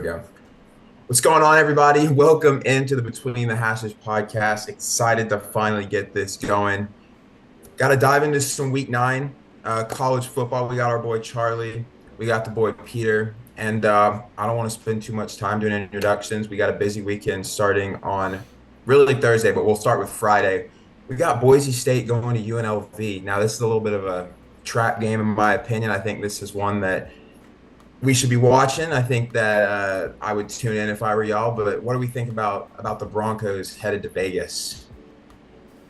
Go. What's going on, everybody? Welcome into the Between the Hashes podcast. Excited to finally get this going. Got to dive into some week 9 college football. We got our boy Charlie, we got the boy Peter, and I don't want to spend too much time doing introductions. We got a busy weekend starting on really Thursday, but we'll start with Friday. We got Boise State going to UNLV. Now, this is a little bit of a trap game, in my opinion. I think this is one that we should be watching. I think that I would tune in if I were y'all. But what do we think about the Broncos headed to Vegas?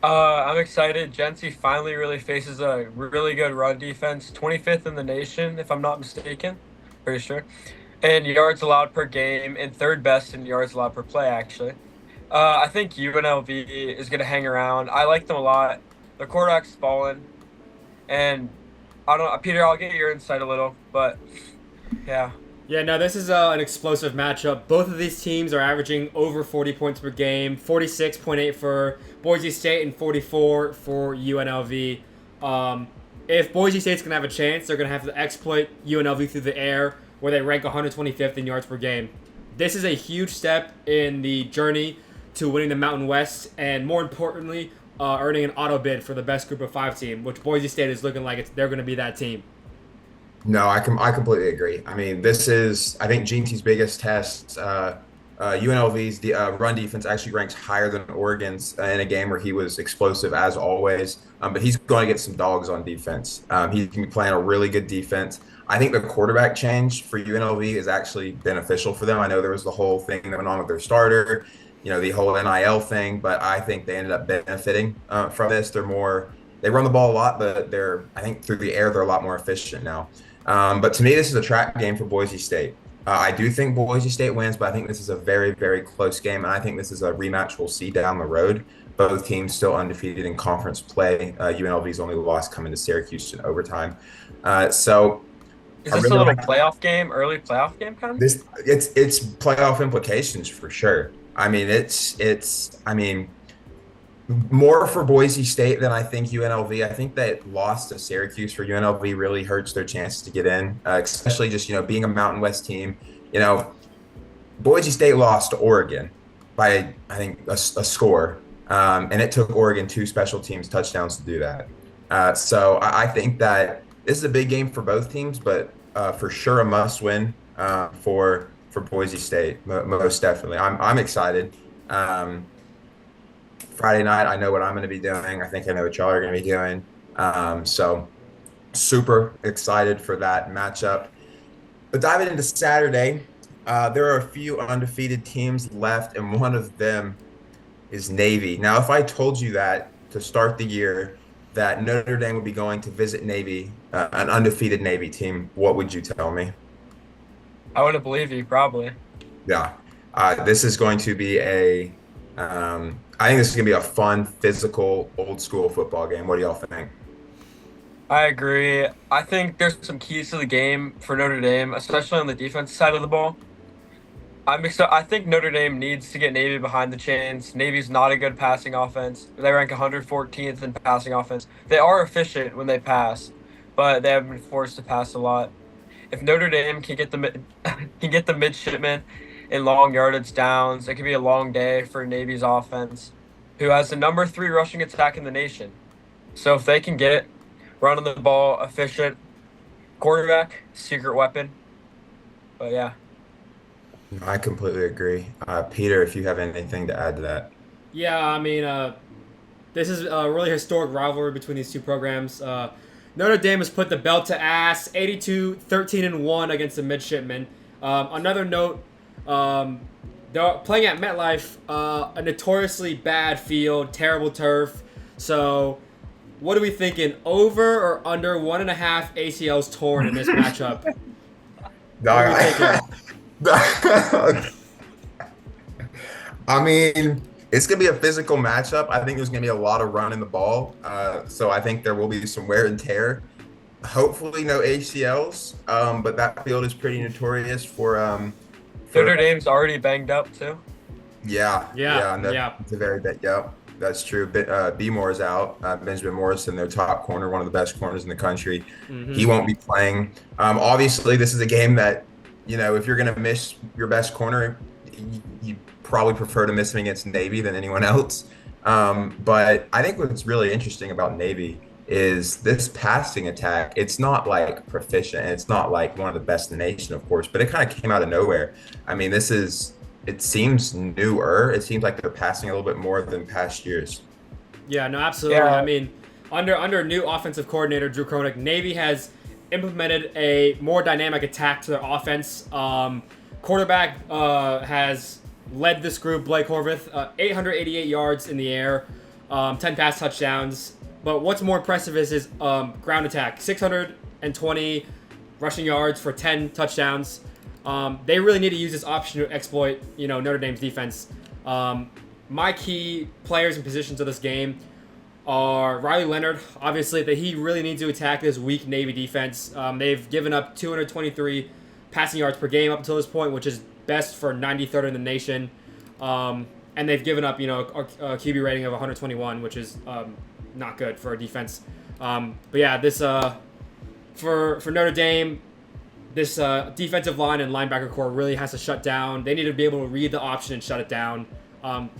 I'm excited. Gency finally really faces a really good run defense, 25th in the nation, if I'm not mistaken. Pretty sure. And yards allowed per game, and third best in yards allowed per play, actually. I think UNLV is going to hang around. I like them a lot. The quarterback's fallen, and I don't know, Peter, I'll get your insight a little, but yeah. Yeah, no, this is an explosive matchup. Both of these teams are averaging over 40 points per game, 46.8 for Boise State and 44 for UNLV. If Boise State's going to have a chance, they're going to have to exploit UNLV through the air, where they rank 125th in yards per game. This is a huge step in the journey to winning the Mountain West, and more importantly, earning an auto bid for the best group of 5 team, which Boise State is looking like they're going to be that team. No, I completely agree. I mean, this is, I think, GT's biggest test. UNLV's run defense actually ranks higher than Oregon's in a game where he was explosive as always. But he's going to get some dogs on defense. He can be playing a really good defense. I think the quarterback change for UNLV is actually beneficial for them. I know there was the whole thing that went on with their starter, the whole NIL thing, but I think they ended up benefiting from this. They run the ball a lot, but I think through the air, they're a lot more efficient now. But to me, this is a trap game for Boise State. I do think Boise State wins, but I think this is a very, very close game. And I think this is a rematch we'll see down the road. Both teams still undefeated in conference play. UNLV's only loss coming to Syracuse in overtime. So Is I this a really little like playoff game, early playoff game kind of? this. It's playoff implications for sure. I mean, I mean, more for Boise State than I think UNLV. I think that loss to Syracuse for UNLV really hurts their chances to get in, especially just being a Mountain West team. You know, Boise State lost to Oregon by I think a score, and it took Oregon 2 special teams touchdowns to do that. So I think that this is a big game for both teams, but for sure a must win for Boise State, most definitely. I'm excited. Friday night, I know what I'm going to be doing. I think I know what y'all are going to be doing. So super excited for that matchup. But diving into Saturday, there are a few undefeated teams left, and one of them is Navy. Now, if I told you that to start the year, that Notre Dame would be going to visit Navy, an undefeated Navy team, what would you tell me? I wouldn't believe you, probably. Yeah. This is going to be I think this is going to be a fun, physical, old school football game. What do y'all think? I agree. I think there's some keys to the game for Notre Dame, especially on the defense side of the ball. I think Notre Dame needs to get Navy behind the chains. Navy's not a good passing offense. They rank 114th in passing offense. They are efficient when they pass, but they have been forced to pass a lot. If Notre Dame can get can get the midshipmen in long yardage downs, it could be a long day for Navy's offense, who has the number 3 rushing attack in the nation. So if they can get it, running the ball, efficient, quarterback, secret weapon. But yeah. I completely agree. Peter, if you have anything to add to that. Yeah, I mean, this is a really historic rivalry between these two programs. Notre Dame has put the belt to ass, 82-13-1 against the Midshipmen. Another note, they're playing at MetLife, a notoriously bad field, terrible turf. So, what are we thinking? Over or under 1.5 ACLs torn in this matchup? What are we thinking? I mean, it's going to be a physical matchup. I think there's going to be a lot of running the ball. So I think there will be some wear and tear. Hopefully, no ACLs. But that field is pretty notorious for Notre Dame's already banged up too. Yeah. It's a very bit. Yep, that's true. B Moore's out. Benjamin Morrison, their top corner, one of the best corners in the country. Mm-hmm. He won't be playing. Obviously, this is a game that if you're going to miss your best corner, you probably prefer to miss him against Navy than anyone else. But I think what's really interesting about Navy is this passing attack. It's not like proficient, and it's not like one of the best in the nation, of course, but it kind of came out of nowhere. I mean, it seems newer. It seems like they're passing a little bit more than past years. Yeah, no, absolutely. Yeah. I mean, under new offensive coordinator Drew Kroenig, Navy has implemented a more dynamic attack to their offense. Quarterback has led this group, Blake Horvath, 888 yards in the air, 10 pass touchdowns. But what's more impressive is his ground attack, 620 rushing yards for 10 touchdowns. They really need to use this option to exploit, Notre Dame's defense. My key players and positions of this game are Riley Leonard. Obviously, that he really needs to attack this weak Navy defense. They've given up 223 passing yards per game up until this point, which is best for 93rd in the nation. And they've given up, a QB rating of 121, which is not good for a defense. But yeah, this for Notre Dame, this defensive line and linebacker core really has to shut down. They need to be able to read the option and shut it down,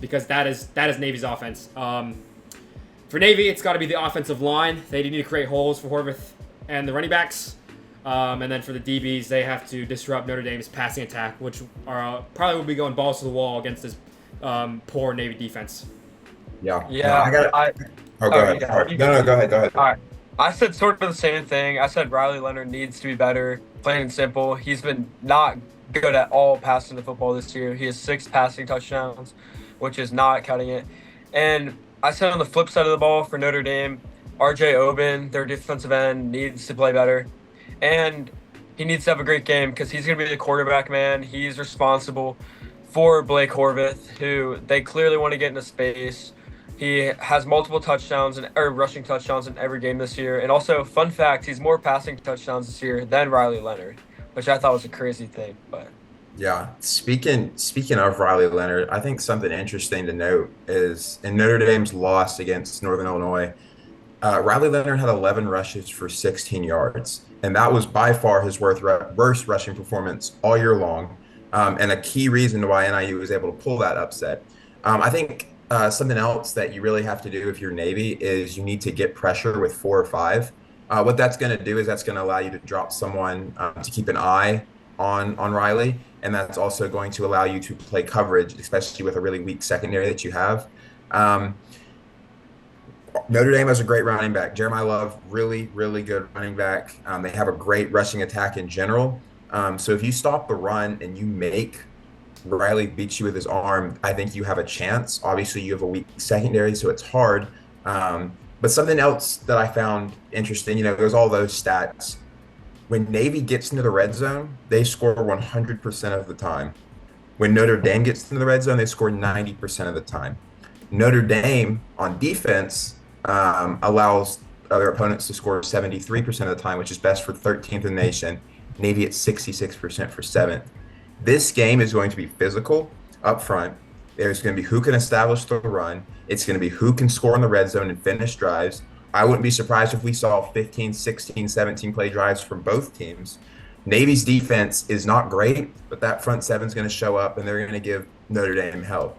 because that is Navy's offense. For Navy, it's got to be the offensive line. They need to create holes for Horvath and the running backs. And then for the DBs, they have to disrupt Notre Dame's passing attack, which are probably will be going balls to the wall against this poor Navy defense. Yeah. Yeah. No, I got. Oh, go ahead. Yeah. Sorry. No, go ahead. Go ahead. All right. I said sort of the same thing. I said Riley Leonard needs to be better, plain and simple. He's been not good at all passing the football this year. He has 6 passing touchdowns, which is not cutting it. And I said on the flip side of the ball for Notre Dame, RJ Oben, their defensive end, needs to play better. And he needs to have a great game because he's going to be the quarterback, man. He's responsible for Blake Horvath, who they clearly want to get into space. He has multiple touchdowns or rushing touchdowns in every game this year. And also, fun fact, he's more passing touchdowns this year than Riley Leonard, which I thought was a crazy thing. But Yeah. Speaking of Riley Leonard, I think something interesting to note is in Notre Dame's loss against Northern Illinois, Riley Leonard had 11 rushes for 16 yards, and that was by far his worst rushing performance all year long, and a key reason why NIU was able to pull that upset. I think something else that you really have to do if you're Navy is you need to get pressure with 4 or 5. What that's going to do is that's going to allow you to drop someone to keep an eye on Riley, and that's also going to allow you to play coverage, especially with a really weak secondary that you have. Notre Dame has a great running back. Jeremiah Love, really, really good running back. They have a great rushing attack in general. So if you stop the run and you make Riley beat you with his arm, I think you have a chance. Obviously, you have a weak secondary, so it's hard. But something else that I found interesting, there's all those stats. When Navy gets into the red zone, they score 100% of the time. When Notre Dame gets into the red zone, they score 90% of the time. Notre Dame on defense allows other opponents to score 73% of the time, which is best for 13th in the nation. Navy at 66% for 7th. This game is going to be physical up front. There's going to be who can establish the run. It's going to be who can score in the red zone and finish drives. I wouldn't be surprised if we saw 15, 16, 17 play drives from both teams. Navy's defense is not great, but that front seven is going to show up and they're going to give Notre Dame help.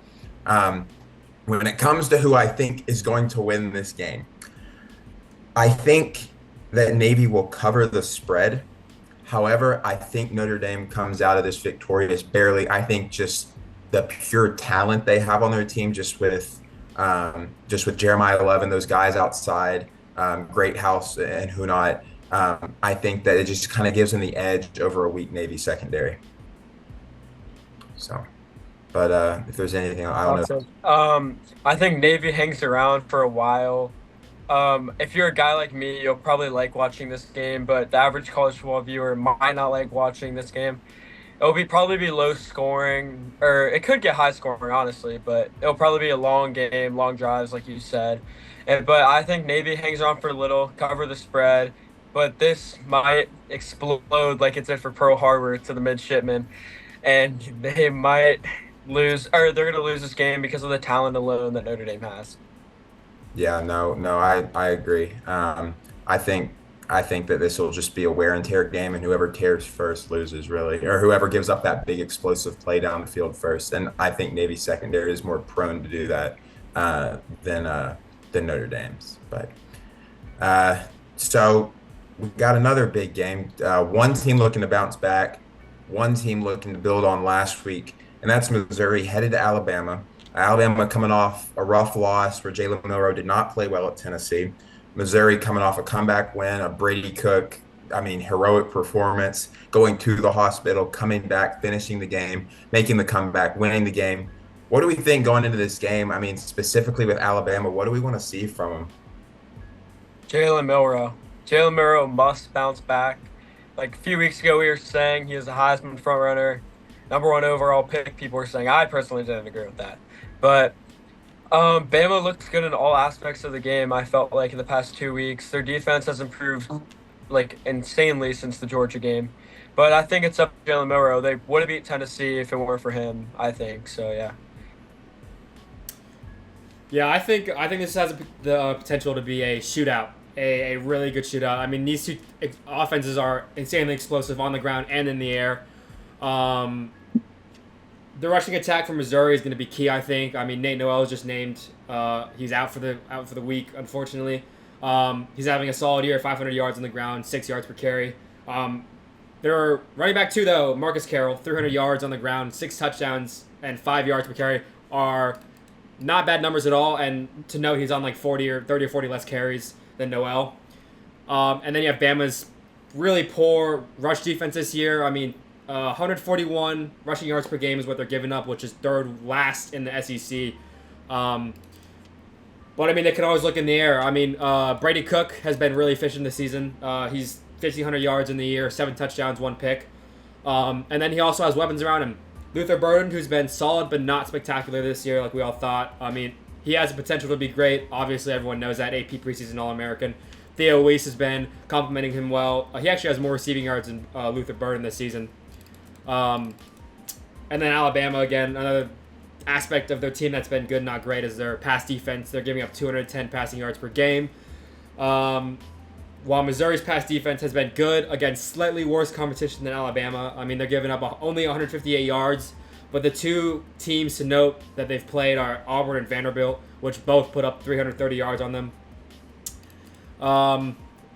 When it comes to who I think is going to win this game, I think that Navy will cover the spread. However, I think Notre Dame comes out of this victorious barely. I think just the pure talent they have on their team, just with Jeremiah Love and those guys outside, Great House and who not, I think that it just kind of gives them the edge over a weak Navy secondary. So, but if there's anything, I don't know. I think Navy hangs around for a while. If you're a guy like me, you'll probably like watching this game, but the average college football viewer might not like watching this game. It'll probably be low scoring, or it could get high scoring, honestly, but it'll probably be a long game, long drives, like you said. But I think Navy hangs around for a little, cover the spread, but this might explode like it did for Pearl Harbor to the midshipmen, and they might lose, or they're going to lose this game because of the talent alone that Notre Dame has. Yeah, no, I agree. I think I think that this will just be a wear and tear game, and whoever tears first loses, really, or whoever gives up that big explosive play down the field first. And I think Navy secondary is more prone to do that uh, than uh, than Notre Dame's. But so we got another big game. One team looking to bounce back, one team looking to build on last week, and that's Missouri headed to Alabama. Alabama coming off a rough loss where Jalen Milroe did not play well at Tennessee. Missouri coming off a comeback win, a Brady Cook, I mean, heroic performance, going to the hospital, coming back, finishing the game, making the comeback, winning the game. What do we think going into this game? I mean, specifically with Alabama, what do we want to see from them? Jalen Milroe. Jalen Milroe must bounce back. Like a few weeks ago, we were saying he is a Heisman frontrunner, #1 overall pick. People were saying I personally didn't agree with that, but Bama looked good in all aspects of the game. I felt like in the past 2 weeks, their defense has improved like insanely since the Georgia game. But I think it's up to Jalen Milroe. They would have beat Tennessee if it weren't for him. I think so. Yeah. Yeah, I think this has the potential to be a shootout, a really good shootout. I mean, these two offenses are insanely explosive on the ground and in the air. Um, the rushing attack from Missouri is going to be key. I think. I mean, Nate Noel is just named. He's out for the week, unfortunately. He's having a solid year, 500 yards on the ground, 6 yards per carry. Their running back too, though, Marcus Carroll, 300 yards on the ground, 6 touchdowns, and 5 yards per carry are not bad numbers at all. And to note, he's on like 30 or 40 less carries than Noel. And then you have Bama's really poor rush defense this year. I mean, 141 rushing yards per game is what they're giving up, which is third last in the SEC. But I mean, they can always look in the air. I mean, Brady Cook has been really efficient this season. He's 1,500 yards in the year, 7 touchdowns, 1 pick. And then he also has weapons around him. Luther Burden, who's been solid but not spectacular this year, like we all thought. I mean, he has the potential to be great. Obviously, everyone knows that. AP preseason All-American. Theo Weiss has been complimenting him well. He actually has more receiving yards than Luther Burden this season. And then Alabama, again, another aspect of their team that's been good, not great, is their pass defense. They're giving up 210 passing yards per game. While Missouri's pass defense has been good against slightly worse competition than Alabama. I mean, they're giving up only 158 yards. But the two teams to note that they've played are Auburn and Vanderbilt, which both put up 330 yards on them.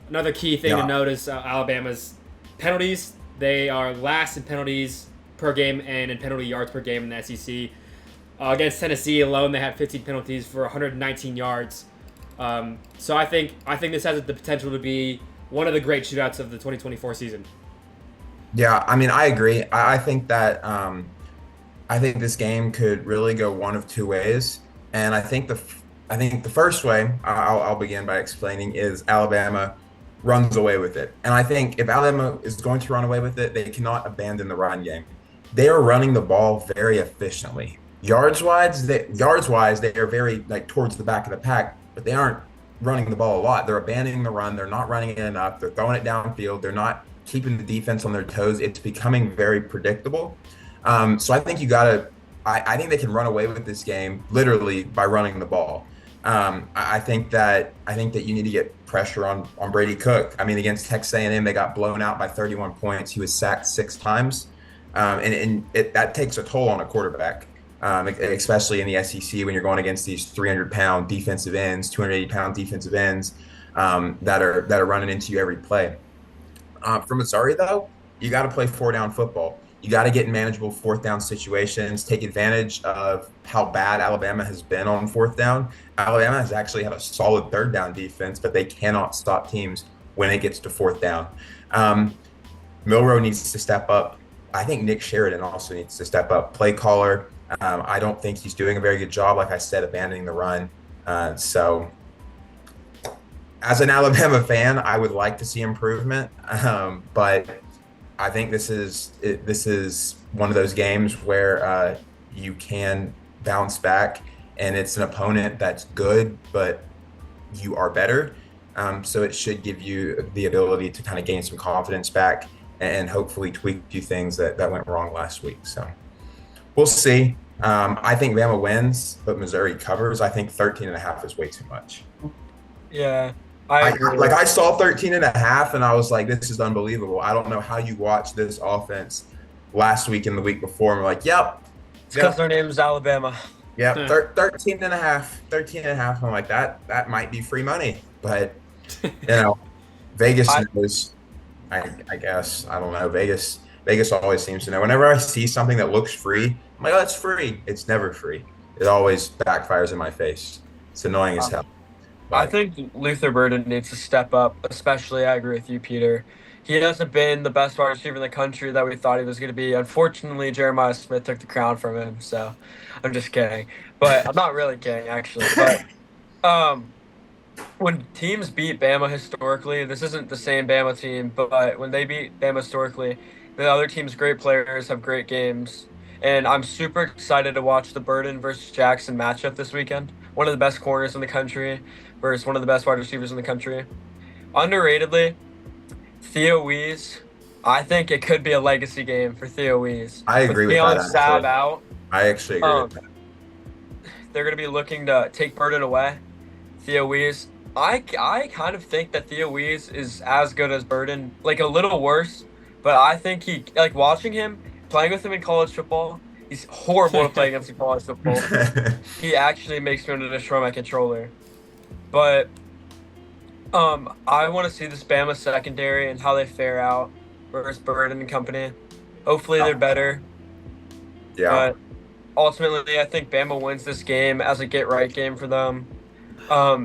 Another key thing to note is Alabama's penalties. They are last in penalties per game and in penalty yards per game in the SEC. Against Tennessee alone, they had 15 penalties for 119 yards. So I think this has the potential to be one of the great shootouts of the 2024 season. Yeah, I mean, I agree. I think that I think this game could really go one of two ways, and I think the first way I'll begin by explaining is Alabama runs away with it, and I think if Alabama is going to run away with it, they cannot abandon the run game. They are running the ball very efficiently. Yards wise, they are very like towards the back of the pack, but they aren't running the ball a lot. They're abandoning the run. They're not running it enough. They're throwing it downfield. They're not keeping the defense on their toes. It's becoming very predictable. So I think I think they can run away with this game literally by running the ball. I think that you need to get pressure on Brady Cook. I mean, against Texas A&M, they got blown out by 31 points. He was sacked 6 times, that takes a toll on a quarterback. Especially in the SEC when you're going against these 300-pound defensive ends, 280-pound defensive ends that are running into you every play. For Missouri, though, you got to play 4-down football. You got to get in manageable 4th-down situations, take advantage of how bad Alabama has been on 4th down. Alabama has actually had a solid 3rd-down defense, but they cannot stop teams when it gets to 4th down. Milroe needs to step up. I think Nick Sheridan also needs to step up. Play caller. I don't think he's doing a very good job, like I said, abandoning the run. So as an Alabama fan, I would like to see improvement. But I think this is one of those games where you can bounce back, and it's an opponent that's good, but you are better. So it should give you the ability to kind of gain some confidence back and hopefully tweak a few things that went wrong last week. So we'll see. I think Bama wins, but Missouri covers. I think 13.5 is way too much. Yeah, I Like agree. I saw 13 and a half and I was like, this is unbelievable. I don't know how you watch this offense last week and the week before. And we're like, It's because yep, their name's Alabama. yep, 13 and a half, 13 and a half. I'm like, that might be free money. But, you know, Vegas I knows, I guess. I don't know. Vegas always seems to know. Whenever I see something that looks free, I'm like, oh, it's free. It's never free. It always backfires in my face. It's annoying as hell. I But think Luther Burden needs to step up, especially I agree with you, Peter. He hasn't been the best wide receiver in the country that we thought he was going to be. Unfortunately, Jeremiah Smith took the crown from him, so I'm just kidding. But I'm not really kidding, actually. But um, when teams beat Bama historically, this isn't the same Bama team, but when they beat Bama historically, the other team's great players have great games. And I'm super excited to watch the Burden versus Jackson matchup this weekend. One of the best corners in the country versus one of the best wide receivers in the country. Underratedly, Theo Wees. I think it could be a legacy game for Theo Wees. I With agree with that, Keon Sabb actually. out, I actually agree with um, that. they're going to be looking to take Burden away. Theo Wees. I kind of think that Theo Wees is as good as Burden, like a little worse, but I think he, like watching him, playing with him in college football, he's horrible to play against in college football. He actually makes me want to destroy my controller. But I want to see this Bama secondary and how they fare out versus Burden and company. Hopefully they're better, Yeah, but ultimately I think Bama wins this game as a get right game for them.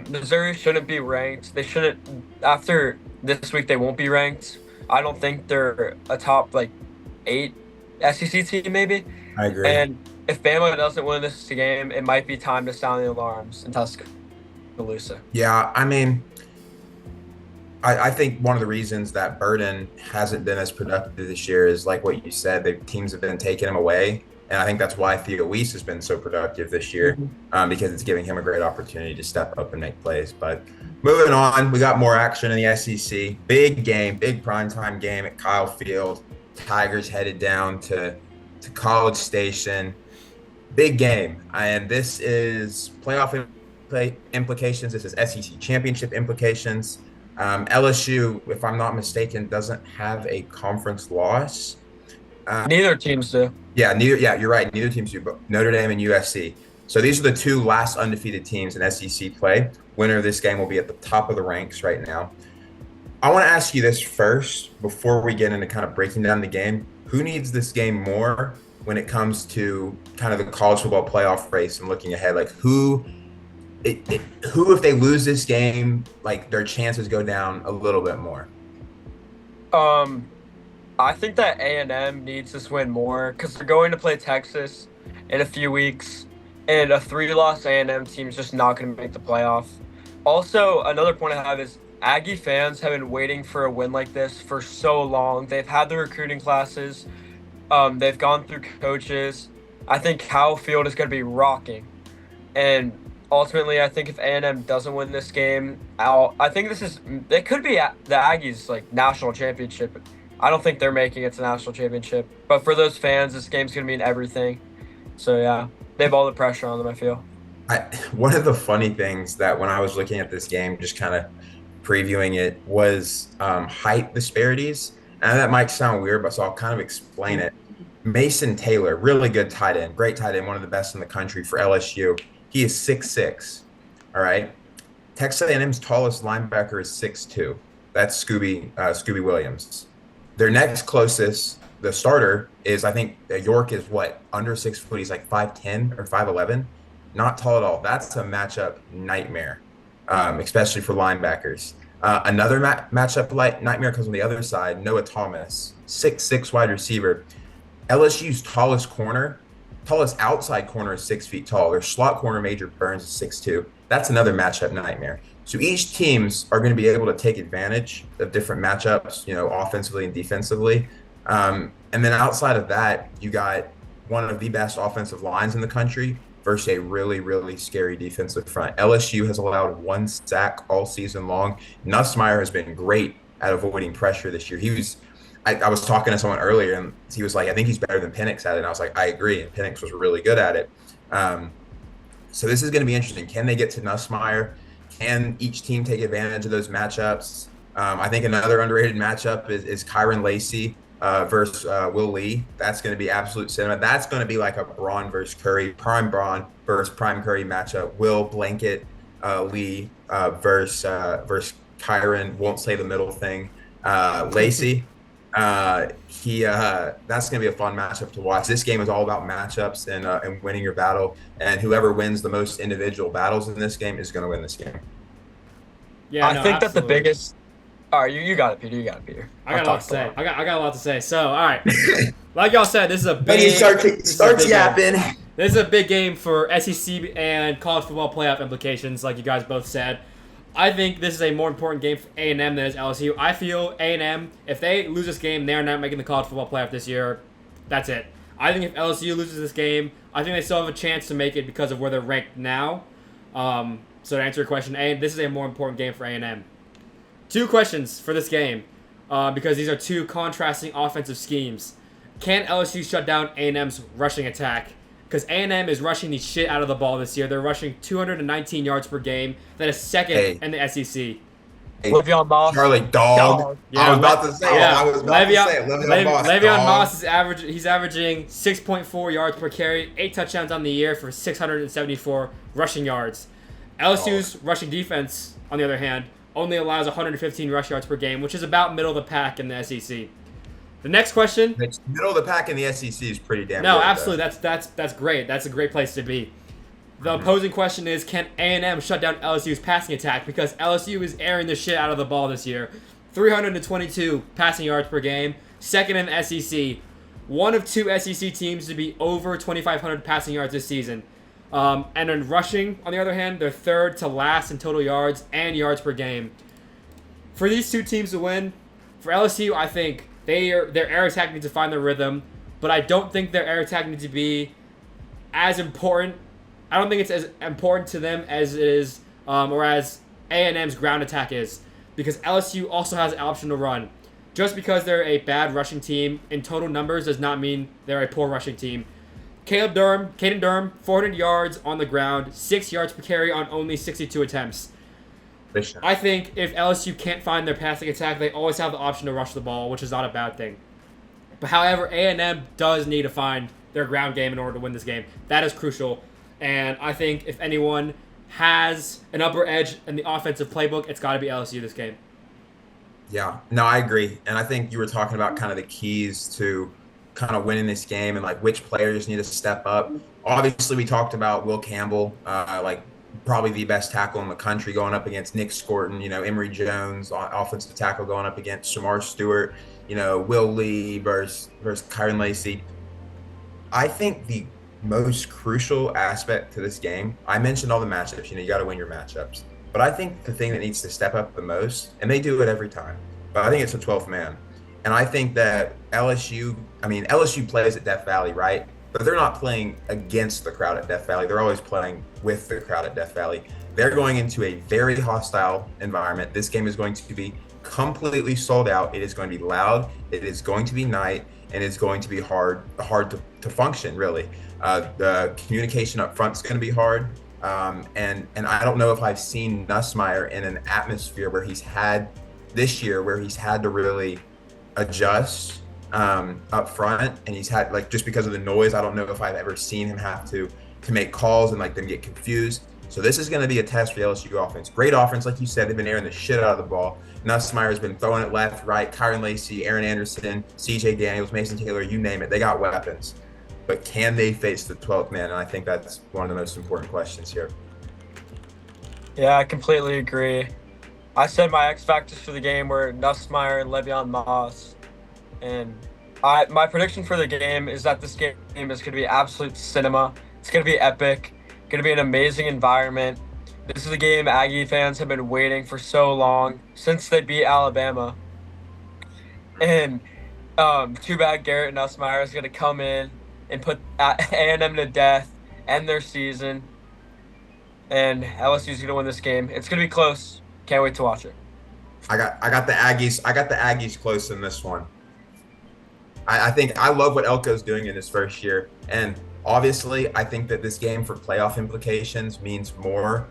Missouri shouldn't be ranked. They shouldn't. After this week, they won't be ranked. I don't think they're a top like 8 SEC team, maybe. I agree. And if Bama doesn't win this game, it might be time to sound the alarms in Tuscaloosa. Yeah, I mean, I think one of the reasons that Burden hasn't been as productive this year is like what you said, the teams have been taking him away. And I think that's why Theo Weiss has been so productive this year, Mhm. because it's giving him a great opportunity to step up and make plays. But moving on, we got more action in the SEC. Big game, big primetime game at Kyle Field. Tigers headed down to College Station. Big game. And this is playoff implications. This is SEC championship implications. LSU, if I'm not mistaken, doesn't have a conference loss. Neither teams do. Yeah, neither. Yeah, you're right. Neither teams do, but Notre Dame and USC. So these are the two last undefeated teams in SEC play. Winner of this game will be at the top of the ranks right now. I want to ask you this first before we get into kind of breaking down the game. Who needs this game more when it comes to kind of the college football playoff race and looking ahead? Like who if they lose this game, like their chances go down a little bit more. Um, I think that A&M needs this win more because they're going to play Texas in a few weeks, and a 3-loss A&M team is just not going to make the playoff. Also, another point I have is Aggie fans have been waiting for a win like this for so long. They've had the recruiting classes. They've gone through coaches. I think Kyle Field is going to be rocking, and ultimately, I think if A&M doesn't win this game, I think this is it could be the Aggies like national championship. I don't think they're making it to national championship, but for those fans, this game's gonna mean everything. So yeah, they have all the pressure on them. I feel. I, one of the funny things that when I was looking at this game, just kind of previewing it, was height disparities. And that might sound weird, but so I'll kind of explain it. Mason Taylor, really good tight end, great tight end, one of the best in the country for LSU. He is 6'6". All right. Texas A&M's tallest linebacker is 6'2". That's Scooby Williams. Their next closest, the starter, is I think York is what, under 6 foot. He's like 5'10" or 5'11". Not tall at all. That's a matchup nightmare, especially for linebackers. Another matchup like nightmare comes on the other side. Noah Thomas, 6'6" wide receiver. LSU's tallest outside corner is 6 feet tall. Their slot corner, Major Burns, is 6'2". That's another matchup nightmare. So each teams are going to be able to take advantage of different matchups, offensively and defensively. And then outside of that, you got one of the best offensive lines in the country versus a really, really scary defensive front. LSU has allowed 1 sack all season long. Nussmeier has been great at avoiding pressure this year. I was talking to someone earlier, and he was like, I think he's better than Penix at it. And I was like, I agree. And Penix was really good at it. So this is going to be interesting. Can they get to Nussmeier? Can each team take advantage of those matchups? I think another underrated matchup is Kyron Lacey versus Will Lee. That's going to be absolute cinema. That's going to be like a Braun versus Curry, prime Braun versus prime Curry matchup. Will blanket Lee versus Kyron. Won't say the middle thing. Lacey. He That's going to be a fun matchup to watch. This game is all about matchups and winning your battle, and whoever wins the most individual battles in this game is going to win this game. Yeah, I no, think that the absolutely. biggest. All right, you got it, Peter. You got it, Peter. I got I've a lot to talked a say. lot. I got a lot to say. So, all right, like y'all said, this is a When he big. starts yapping. This is a big game for SEC and college football playoff implications, like you guys both said. I think this is a more important game for A&M than is LSU. I feel A&M, if they lose this game, they are not making the college football playoff this year. That's it. I think if LSU loses this game, I think they still have a chance to make it because of where they're ranked now. So to answer your question, this is a more important game for A&M. 2 questions for this game, because these are 2 contrasting offensive schemes. Can LSU shut down A&M's rushing attack? Because A&M is rushing the shit out of the ball this year. They're rushing 219 yards per game. That is second in the SEC. Hey, Le'Veon Moss. Charlie, dog. Yeah, I was about to say it. I was about to say it. Le'Veon Moss is averaging 6.4 yards per carry, 8 touchdowns on the year for 674 rushing yards. LSU's rushing defense, on the other hand, only allows 115 rush yards per game, which is about middle of the pack in the SEC. The next question. It's middle of the pack in the SEC is pretty damn No, good. absolutely. That's great. That's a great place to be. The opposing question is, can A&M shut down LSU's passing attack? Because LSU is airing the shit out of the ball this year. 322 passing yards per game, second in the SEC. One of 2 SEC teams to be over 2,500 passing yards this season. And in rushing, on the other hand, they're third to last in total yards and yards per game. For these 2 teams to win, for LSU, I think their air attack needs to find their rhythm, but I don't think their air attack needs to be as important. I don't think it's as important to them as it is, or as A&M's ground attack is, because LSU also has an option to run. Just because they're a bad rushing team in total numbers does not mean they're a poor rushing team. Caden Durham, 400 yards on the ground, 6 yards per carry on only 62 attempts. I think if LSU can't find their passing attack, they always have the option to rush the ball, which is not a bad thing. But however, A&M does need to find their ground game in order to win this game. That is crucial. And I think if anyone has an upper edge in the offensive playbook, it's got to be LSU this game. Yeah, no, I agree. And I think you were talking about kind of the keys to kind of winning this game and like which players need to step up. Obviously, we talked about Will Campbell, like probably the best tackle in the country going up against Nick Scorton, Emory Jones, offensive tackle going up against Shamar Stewart, Will Lee versus Kyron Lacey. I think the most crucial aspect to this game, I mentioned all the matchups, you got to win your matchups. But I think the thing that needs to step up the most, and they do it every time, but I think it's the 12th man. And I think that LSU plays at Death Valley, right? But they're not playing against the crowd at Death Valley. They're always playing with the crowd at Death Valley. They're going into a very hostile environment. This game is going to be completely sold out. It is going to be loud. It is going to be night, and it's going to be hard to function, really. The communication up front is going to be hard. And I don't know if I've seen Nussmeier in an atmosphere where he's had to really adjust up front, and he's had just because of the noise. I don't know if I've ever seen him have to make calls and them get confused. So this is going to be a test for the LSU offense. Great offense, like you said, they've been airing the shit out of the ball. Nussmeier's been throwing it left, right. Kyron Lacey, Aaron Anderson, CJ Daniels, Mason Taylor, you name it. They got weapons. But can they face the 12th man? And I think that's one of the most important questions here. Yeah, I completely agree. I said my X factors for the game were Nussmeier and Le'Veon Moss. And my prediction for the game is that this game is going to be absolute cinema. It's going to be epic. Going to be an amazing environment. This is a game Aggie fans have been waiting for so long, since they beat Alabama. And too bad Garrett Nussmeier is going to come in and put A&M to death, end their season. And LSU's going to win this game. It's going to be close. Can't wait to watch it. I got the Aggies close in this one. I think I love what Elko's doing in his first year. And obviously, I think that this game for playoff implications means more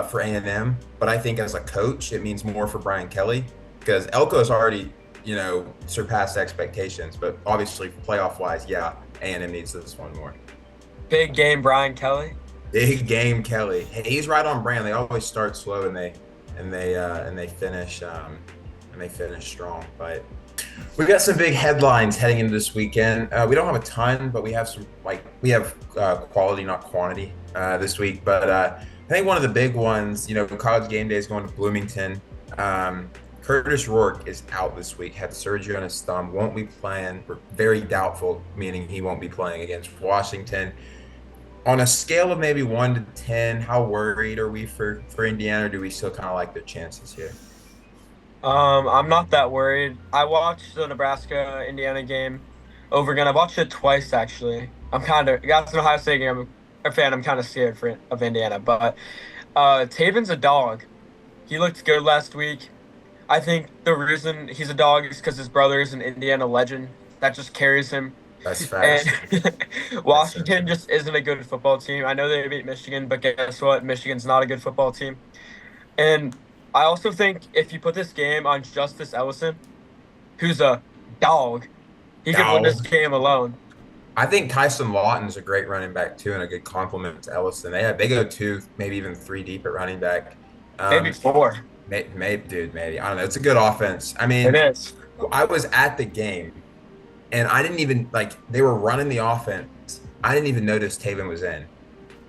for A&M, but I think as a coach, it means more for Brian Kelly because Elko's already, surpassed expectations. But obviously, playoff wise, yeah, A&M needs this one more. Big game, Brian Kelly. Big game, Kelly. Hey, he's right on brand. They always start slow and they finish strong. But we got some big headlines heading into this weekend. We don't have a ton, but we have some quality, not quantity, this week. But I think one of the big ones, College game day is going to Bloomington. Curtis Rourke is out this week. Had surgery on his thumb. Won't be playing. We're very doubtful, meaning he won't be playing against Washington. On a scale of maybe 1 to 10, how worried are we for Indiana, or do we still kind of like their chances here? I'm not that worried. I watched the Nebraska Indiana game over again. I watched it twice actually. That's an Ohio State game. I'm a fan. I'm kind of scared of Indiana, but Taven's a dog. He looked good last week. I think the reason he's a dog is because his brother is an Indiana legend. That just carries him. That's fast. And Washington just isn't a good football team. I know they beat Michigan, but guess what? Michigan's not a good football team. And I also think if you put this game on Justice Ellison, who's a dog, he could win this game alone. I think Tyson Lawton's a great running back too, and a good compliment to Ellison. They go 2, maybe even 3 deep at running back. Maybe 4. Maybe. I don't know. It's a good offense. I mean, It is. I was at the game, and I didn't even they were running the offense. I didn't even notice Taven was in.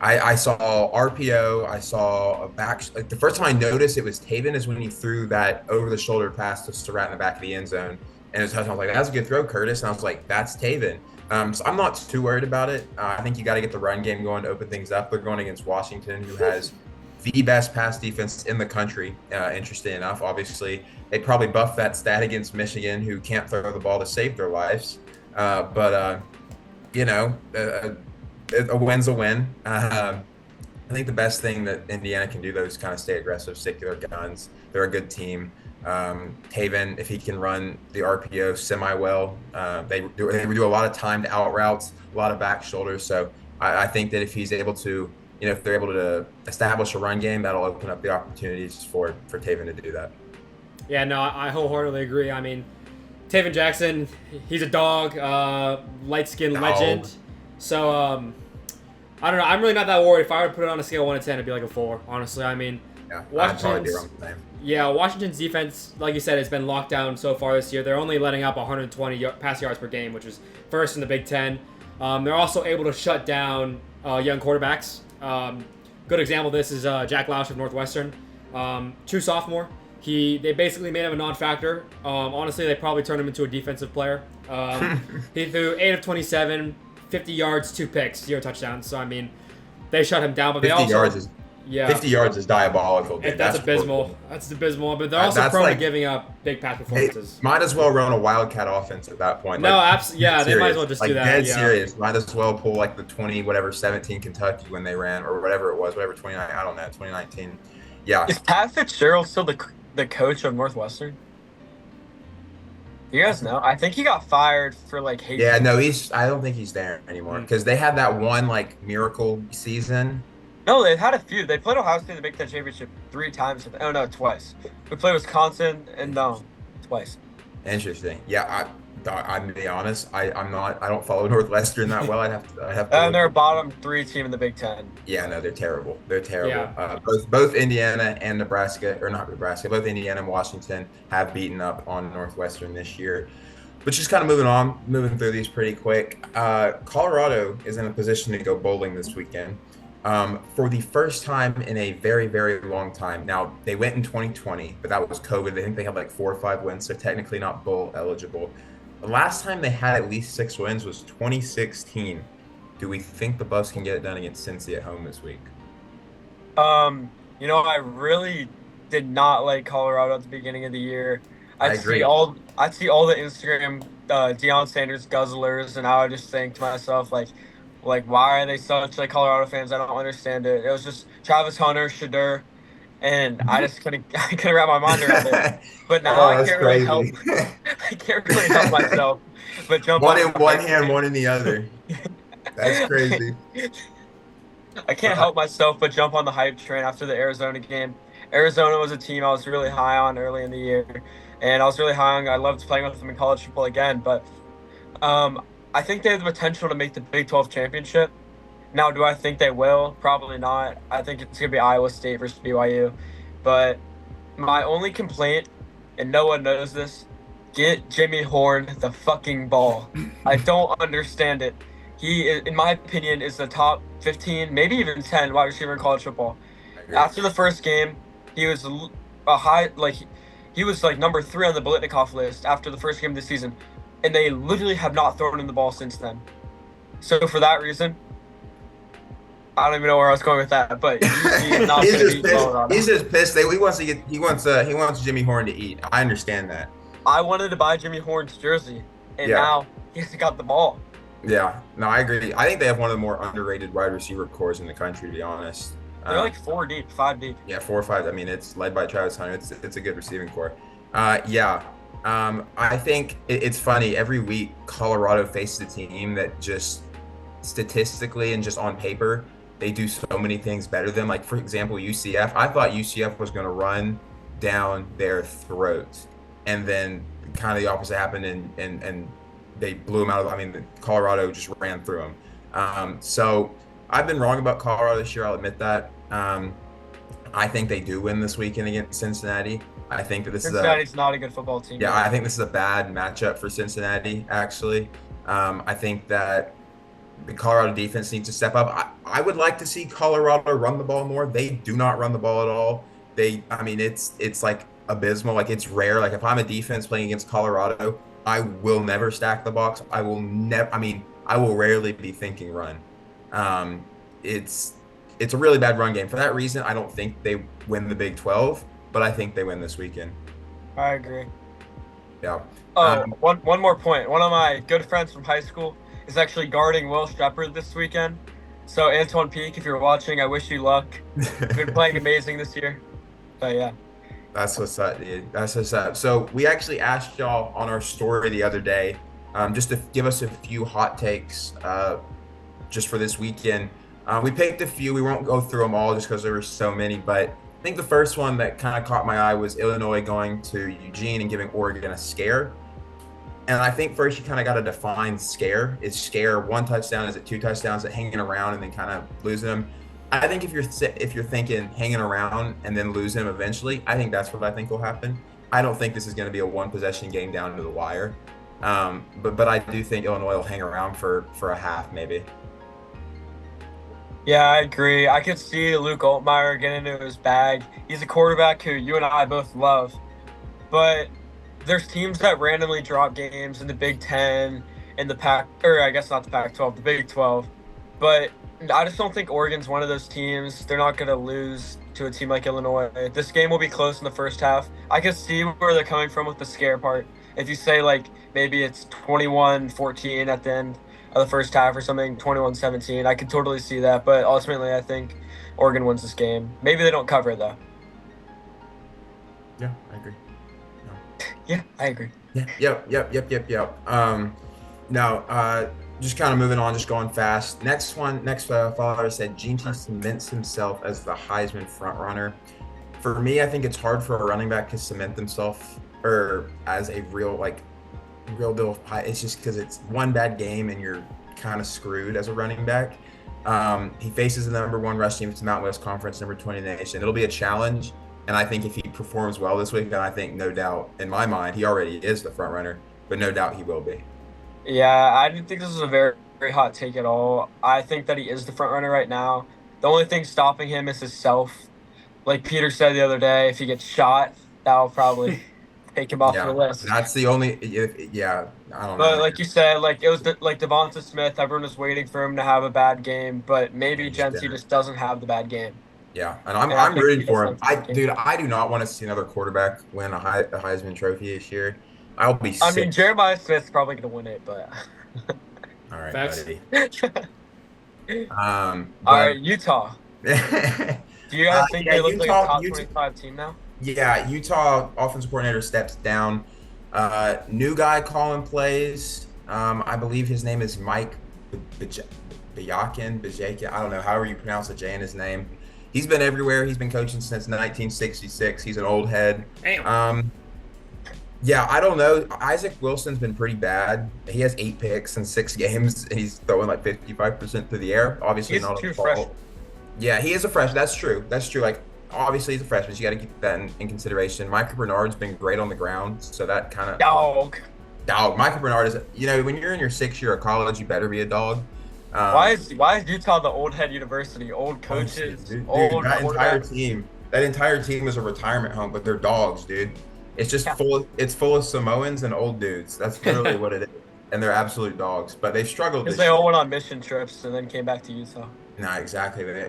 I saw RPO. I saw a back. The first time I noticed it was Taven is when he threw that over the shoulder pass to Surratt in the back of the end zone, and it was, I was like, "That's a good throw, Curtis." And I was like, "That's Taven." So I'm not too worried about it. I think you got to get the run game going to open things up. They're going against Washington, who has the best pass defense in the country. Interesting enough, obviously, they probably buffed that stat against Michigan, who can't throw the ball to save their lives. But a win's a win. I think the best thing that Indiana can do, though, is kind of stay aggressive, stick to their guns. They're a good team. Taven, if he can run the RPO semi-well, they do a lot of timed out routes, a lot of back shoulders. So I think that if he's able to, if they're able to establish a run game, that'll open up the opportunities for Taven to do that. Yeah, no, I wholeheartedly agree. I mean, Taven Jackson, he's a dog, light-skinned legend. So, I don't know. I'm really not that worried. If I were to put it on a scale of 1 to 10, it'd be like a 4, honestly. I mean, I'd probably be around the same. Yeah, Washington's defense, like you said, has been locked down so far this year. They're only letting up 120 pass yards per game, which is first in the Big Ten. They're also able to shut down young quarterbacks. Good example of this is Jack Lausch of Northwestern. True sophomore. They basically made him a non-factor. Honestly, they probably turned him into a defensive player. He threw 8 of 27, 50 yards, 2 picks, 0 touchdowns. So, I mean, they shut him down. But 50 yards is diabolical. Dude. That's abysmal. Horrible. That's abysmal. But they're also prone to giving up big pass performances. Might as well run a Wildcat offense at that point. No, absolutely. Yeah, they might as well just do that. Dead serious. Might as well pull the 17 Kentucky when they ran, or whatever it was, 29. I don't know, 2019. Yeah. Is Pat Fitzgerald still the coach of Northwestern? You guys know? I think he got fired for hate. Yeah, no, I don't think he's there anymore because they had that one miracle season. No, they've had a few. They played Ohio State in the Big Ten Championship 3 times. Oh, no, twice. We played Wisconsin and twice. Interesting. Yeah, I'm gonna be honest. I don't follow Northwestern that well. I'd have to. And they're a bottom 3 team in the Big Ten. Yeah, no, they're terrible. They're terrible. Yeah. Both Indiana and Nebraska, or not Nebraska, both Indiana and Washington have beaten up on Northwestern this year. But just kind of moving through these pretty quick. Colorado is in a position to go bowling this weekend. For the first time in a very, very long time. Now, they went in 2020, but that was COVID. I think they had 4 or 5 wins, so technically not bowl eligible. The last time they had at least 6 wins was 2016. Do we think the Buffs can get it done against Cincy at home this week? I really did not like Colorado at the beginning of the year. I'd see all the Instagram Deion Sanders guzzlers, and I would just think to myself, why are they such Colorado fans? I don't understand it. It was just Travis Hunter, Shadur, and I just couldn't wrap my mind around it. But now I can't really help. I can't really help myself. But jump one in one hand, one in the other. That's crazy. I can't help myself but jump on the hype train after the Arizona game. Arizona was a team I was really high on early in the year, and I was really high on. I loved playing with them in college football again, but I think they have the potential to make the Big 12 championship. Now, do I think they will? Probably not. I think it's gonna be Iowa State versus BYU, but my only complaint, and no one knows this, get Jimmy Horn the fucking ball. I don't understand it. He, in my opinion, is the top 15, maybe even 10 wide receiver in college football. I agree. After the first game, he was a high, like, he was like number 3 on the Bolitnikoff list after the first game of the season. And they literally have not thrown him the ball since then. So for that reason, I don't even know where I was going with that, but he's not He's going to just beat pissed. Colorado. He's just pissed. He wants Jimmy Horn to eat. I understand that. I wanted to buy Jimmy Horn's jersey, and Yeah. now he hasn't got the ball. Yeah, no, I agree. I think they have one of the more underrated wide receiver cores in the country, to be honest. They're like 4 deep, 5 deep. Yeah, 4 or 5. I mean, it's led by Travis Hunter. It's a good receiving core. Yeah. I think it's funny. Every week, Colorado faces a team that just statistically and just on paper, they do so many things better than, like, for example, UCF. I thought UCF was going to run down their throats, and then kind of the opposite happened, and they blew them out of. I mean, Colorado just ran through them. So I've been wrong about Colorado this year. I'll admit that. I think they do win this weekend against Cincinnati. I think that this Cincinnati's not a good football team. yeah, I think this is a bad matchup for Cincinnati, actually. I think that the Colorado defense needs to step up. I would like to see Colorado run the ball more. They do not run the ball at all. I mean, it's like abysmal. Like, it's rare. Like, if I'm a defense playing against Colorado, I will never stack the box. I will rarely be thinking run. It's a really bad run game. For that reason, I don't think they win the Big 12, but I think they win this weekend. I agree. Yeah. Oh, one more point. One of my good friends from high school is actually guarding Will Shepard this weekend. So, Antoine Peak, if you're watching, I wish you luck. You've been playing amazing this year. But yeah. That's what's up, dude. That's what's up. So we actually asked y'all on our story the other day, just to give us a few hot takes, just for this weekend. We picked a few. We won't go through them all just because there were so many. But I think the first one that kind of caught my eye was Illinois going to Eugene and giving Oregon a scare. And I think first you kind of got to define scare. Is scare 1 touchdown? Is it 2 touchdowns? Is it hanging around and then kind of losing them? I think if you're thinking hanging around and then losing them eventually, I think that's what I think will happen. I don't think this is going to be a 1 possession game down to the wire. But I do think Illinois will hang around for a half maybe. Yeah, I agree. I could see Luke Altmaier getting into his bag. He's a quarterback who you and I both love. But there's teams that randomly drop games in the Big 10, in the Pac, or I guess not the Pac-12, the Big 12. But I just don't think Oregon's one of those teams. They're not going to lose to a team like Illinois. This game will be close in the first half. I can see where they're coming from with the scare part. If you say, like, maybe it's 21-14 at the end of the first half or something, 21-17, I could totally see that. But ultimately, I think Oregon wins this game. Maybe they don't cover it, though. Yeah, I agree. Yeah, I agree. Yeah, yep. Now, just kind of moving on, just going fast. Next follower said Gene cements himself as the Heisman frontrunner. For me, I think it's hard for a running back to cement themselves or as a real deal. It's just because it's one bad game and you're kind of screwed as a running back. He faces the number 1 rush team. It's Mountain West Conference, number 20 in the nation. It'll be a challenge. And I think if he performs well this week, then I think no doubt in my mind, he already is the front runner, but no doubt he will be. Yeah, I didn't think this was a very, very hot take at all. I think that he is the front runner right now. The only thing stopping him is his self. Like Peter said the other day, if he gets shot, that'll probably take him off the list. That's the only. Yeah, I don't know. But like you said, like it was like Devonta Smith. Everyone was waiting for him to have a bad game, but maybe Gentry just doesn't have the bad game. Yeah, and I'm rooting for him. I do not want to see another quarterback win a Heisman Trophy this year. I'll be sick. I mean, Jeremiah Smith's probably going to win it, but. All right, Facts. buddy. All right, Utah. Do you guys think they look like a top 25 team now? Yeah, Utah offensive coordinator steps down. New guy calling plays. I believe his name is Mike Bajakin, I don't know, however you pronounce the J in his name. He's been everywhere. He's been coaching since 1966. He's an old head. Damn. Yeah, I don't know. Isaac Wilson's been pretty bad. He has 8 picks in 6 games, and he's throwing like 55% through the air. Obviously, He's not too his fresh. fault. Yeah, he is a freshman. That's true. That's true. Like, obviously, he's a freshman. So you got to keep that in consideration. Micah Bernard's been great on the ground, so that kind of Dog. dog. Micah Bernard is, when you're in your 6th year of college, you better be a dog. Why is Utah the old head university? Old coaches, Dude, old that entire quarterbacks. team is a retirement home, but they're dogs, dude. It's just Yeah. full of Samoans and old dudes. That's literally what it is. And they're absolute dogs. But they've struggled Because this they year. all went on mission trips and then came back to Utah. Nah, exactly. Yeah. No,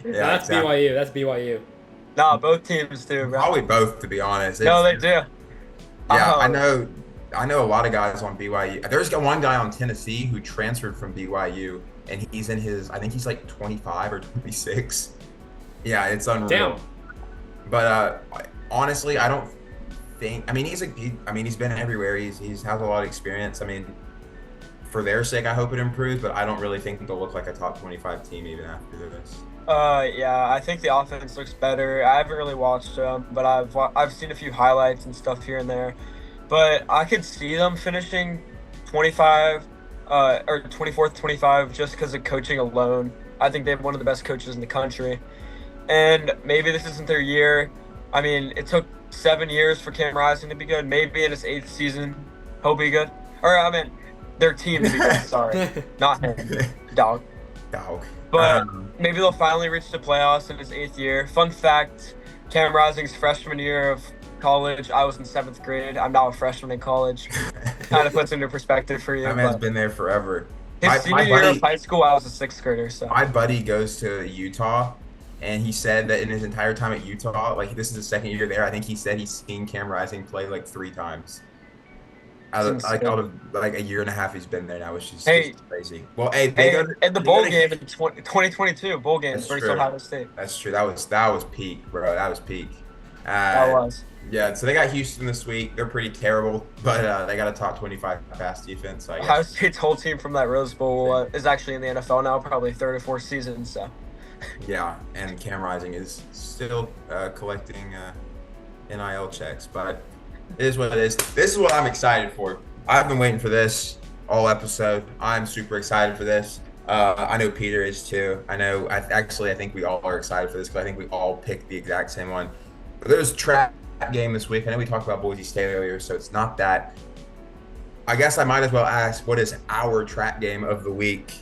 Yeah, that's exactly. BYU. That's BYU. Nah, both teams do, bro. Probably both, to be honest. No, they do. Yeah, Uh-huh. I know a lot of guys on BYU. There's one guy on Tennessee who transferred from BYU, and he's I think he's like 25 or 26. Yeah, it's unreal. Damn. But honestly, I don't think. I mean, he's been everywhere. He's has a lot of experience. I mean, for their sake, I hope it improves. But I don't really think they'll look like a top 25 team even after this. Yeah, I think the offense looks better. I haven't really watched them, but I've seen a few highlights and stuff here and there. But I could see them finishing 25, or 24th, 25, just because of coaching alone. I think they have one of the best coaches in the country, and maybe this isn't their year. I mean, it took 7 years for Cam Rising to be good. Maybe in his 8th season, he'll be good. Or I mean, their team to be good. Sorry, not him, dog. Dog. But maybe they'll finally reach the playoffs in his 8th year. Fun fact, Cam Rising's freshman year of college, I was in 7th grade. I'm now a freshman in college. Kind of puts into perspective for you. That man's But been there forever. his senior year of high school, I was a 6th grader. So My buddy goes to Utah, and he said that in his entire time at Utah, like this is his 2nd year there, I think he said he's seen Cam Rising play like 3 times. Out of like a year and a half he's been there now, which is just crazy. Well, hey, and the bowl game in 2022, bowl game versus Ohio State. That's true. That was peak, bro. That was peak. That was. Yeah, so they got Houston this week. They're pretty terrible, but they got a top 25 pass defense. So I Ohio guess. State's whole team from that Rose Bowl is actually in the NFL now, probably 3rd or 4th season. So. Yeah, and Cam Rising is still collecting NIL checks, but it is what it is. This is what I'm excited for. I've been waiting for this all episode. I'm super excited for this. I know Peter is too. I think we all are excited for this because I think we all picked the exact same one. But there's a track game this week. I know we talked about Boise State earlier, so it's not that. I guess I might as well ask, what is our track game of the week?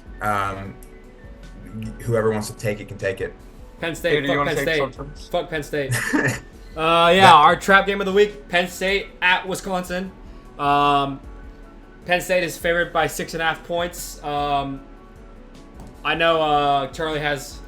Whoever wants to take it can take it. Penn State. Peter, Fuck Penn State. something? Fuck Penn State. Our trap game of the week: Penn State at Wisconsin. Penn State is favored by 6.5 points. I know Charlie has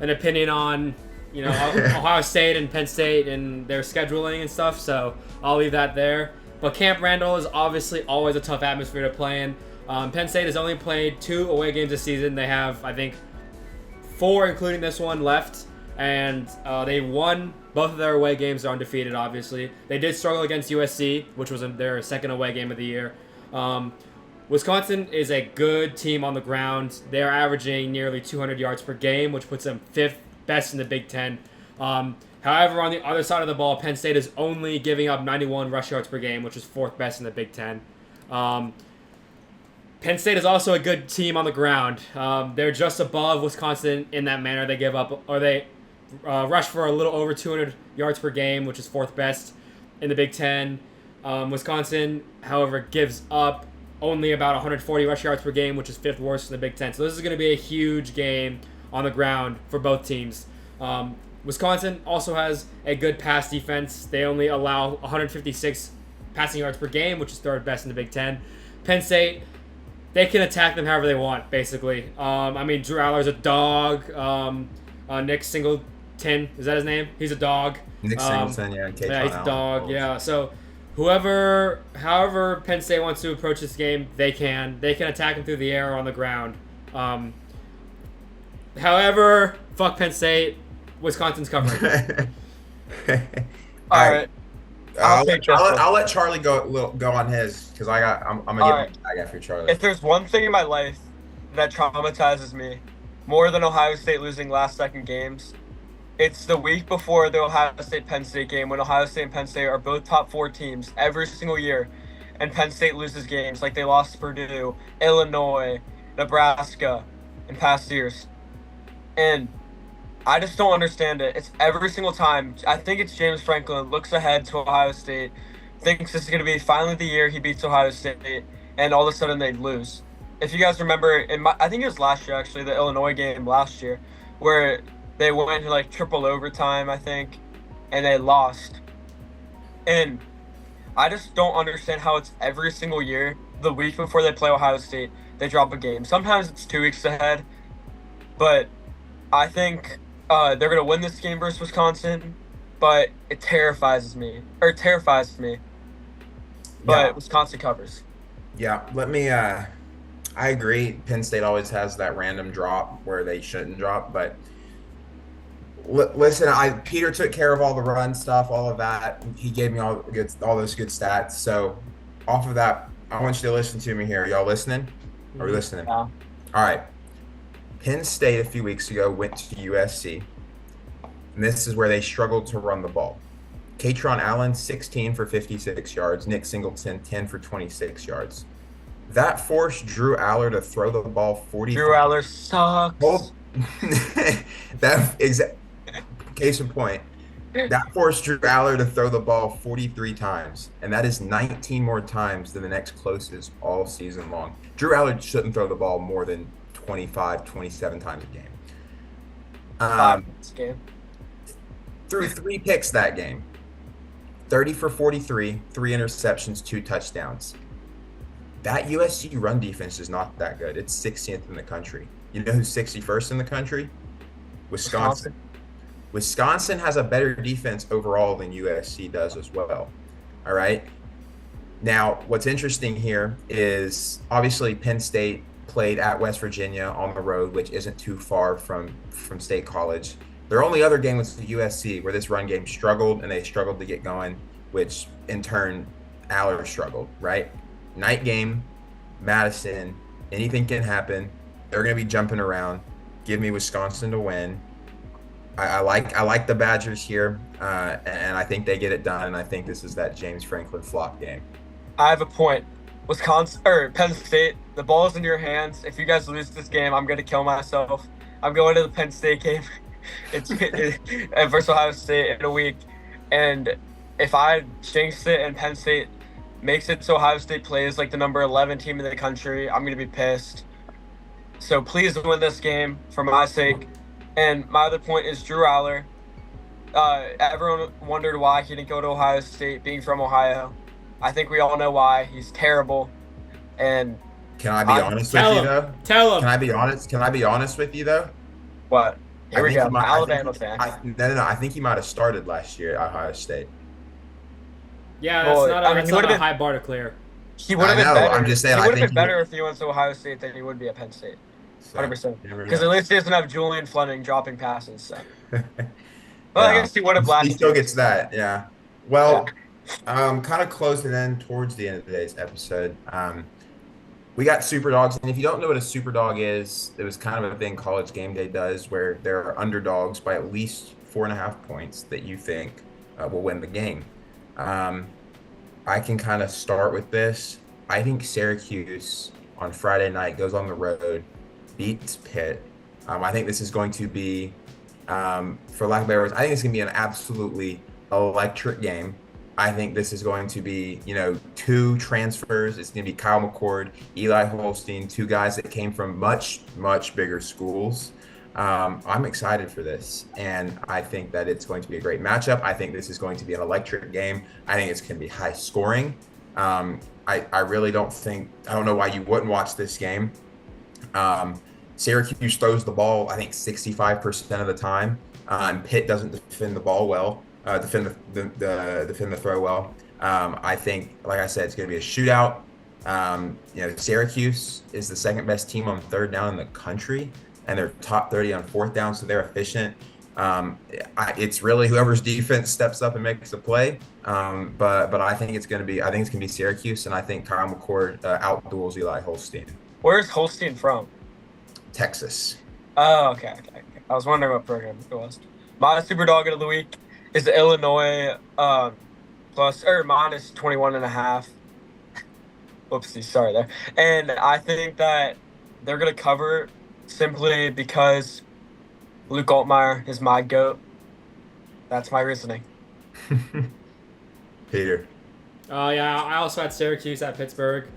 an opinion on Ohio State and Penn State and their scheduling and stuff, so I'll leave that there. But Camp Randall is obviously always a tough atmosphere to play in. Penn State has only played 2 away games this season. They have, I think, 4, including this one, left, and they won both of their away games. Are undefeated, obviously. They did struggle against USC, which was their 2nd away game of the year. Wisconsin is a good team on the ground. They are averaging nearly 200 yards per game, which puts them 5th best in the Big Ten. However, on the other side of the ball, Penn State is only giving up 91 rush yards per game, which is 4th best in the Big Ten. Penn State is also a good team on the ground. They're just above Wisconsin in that manner. They give up, or they rush for a little over 200 yards per game, which is 4th best in the Big Ten. Wisconsin, however, gives up only about 140 rush yards per game, which is 5th worst in the Big Ten. So this is going to be a huge game on the ground for both teams. Wisconsin also has a good pass defense. They only allow 156 passing yards per game, which is 3rd best in the Big Ten. Penn State, they can attack them however they want, basically. Drew Aller's a dog. Nick Singleton, is that his name? He's a dog. Nick Singleton, he's a dog. Yeah, so however Penn State wants to approach this game, they can attack them through the air or on the ground. However, fuck Penn State. Wisconsin's covering. All right. I'll let Charlie go on his because I'm gonna get my tag after Charlie. If there's one thing in my life that traumatizes me more than Ohio State losing last second games. It's the week before the Ohio State Penn State game when Ohio State and Penn State are both top four teams every single year, and Penn State loses games like they lost to Purdue, Illinois, Nebraska in past years. And I just don't understand it. It's every single time. I think it's James Franklin looks ahead to Ohio State, thinks this is going to be finally the year he beats Ohio State, and all of a sudden they lose. If you guys remember, I think it was last year actually, the Illinois game last year, where they went to like triple overtime, I think, and they lost. And I just don't understand how it's every single year, the week before they play Ohio State, they drop a game. Sometimes it's 2 weeks ahead, but I think they're gonna win this game versus Wisconsin, but it terrifies me. But Yeah, Wisconsin covers. yeah. I agree. Penn State always has that random drop where they shouldn't drop, but listen, Peter took care of all the run stuff, all of that. He gave me all those good stats. So off of that, I want you to listen to me here. Y'all listening? Are we listening? Yeah. All right. Penn State a few weeks ago went to USC, and this is where they struggled to run the ball. Katron Allen, 16 for 56 yards. Nick Singleton, 10 for 26 yards. That forced Drew Aller to throw the ball 40. Drew Aller sucks. Well, case in point. That forced Drew Aller to throw the ball 43 times, and that is 19 more times than the next closest all season long. Drew Aller shouldn't throw the ball more than 25, 27 times a game. This game. Threw 3 picks that game. 30 for 43, 3 interceptions, 2 touchdowns. That USC run defense is not that good. It's 60th in the country. You know who's 61st in the country? Wisconsin. Wisconsin has a better defense overall than USC does as well. All right. Now, what's interesting here is obviously Penn State played at West Virginia on the road, which isn't too far from State College. Their only other game was the USC, where this run game struggled, and they struggled to get going, which in turn, Aller struggled, right? Night game, Madison, anything can happen. They're going to be jumping around. Give me Wisconsin to win. I like the Badgers here, and I think they get it done, and I think this is that James Franklin flop game. I have a point. Wisconsin or Penn State, the ball's in your hands. If you guys lose this game, I'm gonna kill myself. I'm going to the Penn State game. It's versus Ohio State in a week, and if I jinx it and Penn State makes it so Ohio State plays like the number 11 team in the country, I'm gonna be pissed. So please win this game for my sake. And my other point is Drew Aller. Everyone wondered why he didn't go to Ohio State, being from Ohio. I think we all know why. He's terrible. And Can I be honest with you though? Tell him. Can I be honest? Can I be honest with you though? what? Here we go. Alabama fan. No. I think he might have started last year at Ohio State. Yeah, that's Well, not I mean, that's he not would've a been- high bar to clear. He would have I been know, better. I'm just saying, He I would have think been better if he went to Ohio State than he would be at Penn State. So, 100%. you never Because know. at least he doesn't have Julian Fleming dropping passes. So. Well, I Yeah. guess he would have last He still year. gets that, yeah. Well, kind of closing in towards the end of today's episode. We got super dogs, and if you don't know what a super dog is, it was kind of a thing College Game Day does, where there are underdogs by at least 4.5 points that you think will win the game. I can kind of start with this. I think Syracuse on Friday night goes on the road, beats Pitt. I think this is going to be, for lack of better words, I think it's going to be an absolutely electric game. I think this is going to be, 2 transfers. It's going to be Kyle McCord, Eli Holstein, 2 guys that came from much, much bigger schools. I'm excited for this, and I think that it's going to be a great matchup. I think this is going to be an electric game. I think it's going to be high scoring. I really don't know why you wouldn't watch this game. Syracuse throws the ball, I think 65% of the time, and Pitt doesn't defend the ball well. Defend the throw well. I think, like I said, it's going to be a shootout. Syracuse is the second best team on third down in the country, and they're top 30 on fourth down, so they're efficient. It's really whoever's defense steps up and makes a play. But I think it's going to be Syracuse, and I think Kyle McCord outduels Eli Holstein. Where's Holstein from? Texas. Oh, okay. I was wondering what program it was. My super dog of the week is Illinois plus or minus 21.5. Whoopsie, sorry there. And I think that they're gonna cover simply because Luke Altmaier is my GOAT. That's my reasoning. Peter. Yeah, I also had Syracuse at Pittsburgh.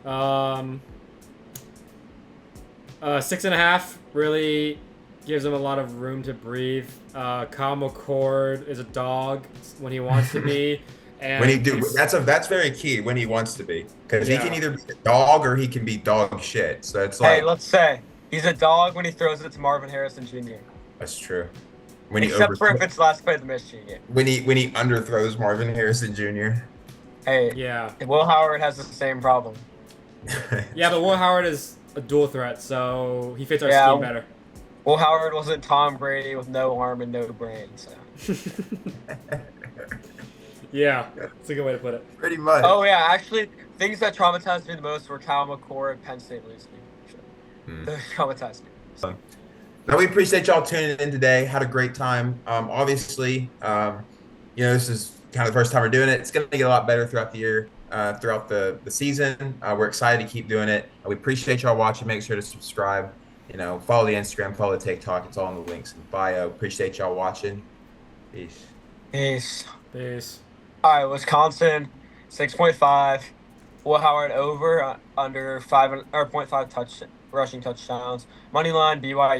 6.5 really gives him a lot of room to breathe. Kyle McCord is a dog when he wants to be. And When he do that's very key when he wants to be, because he can Yeah. either be a dog or he can be dog shit. So it's Hey, like let's say he's a dog when he throws it to Marvin Harrison Jr. that's true. When he Except for if it's last play of the Michigan game. when he underthrows Marvin Harrison Jr. Hey, Yeah. Will Howard has the same problem. Yeah, but Will Howard is a dual threat, so he fits our Yeah. scheme better. Will Howard wasn't Tom Brady with no arm and no brain, so. Yeah, that's a good way to put it. Pretty much. Oh yeah, actually, things that traumatized me the most were Kyle McCord and Penn State losing. Those traumatized me. Now we appreciate y'all tuning in today. Had a great time. Obviously, this is kind of the first time we're doing it. It's going to get a lot better throughout the year, throughout the season. We're excited to keep doing it. We appreciate y'all watching. Make sure to subscribe. Follow the Instagram, follow the TikTok. It's all in the links in the bio. Appreciate y'all watching. Peace. Peace. Peace. All right, Wisconsin, 6.5. Will Howard over under 5 or 0.5 rushing touchdowns. Money line BYU.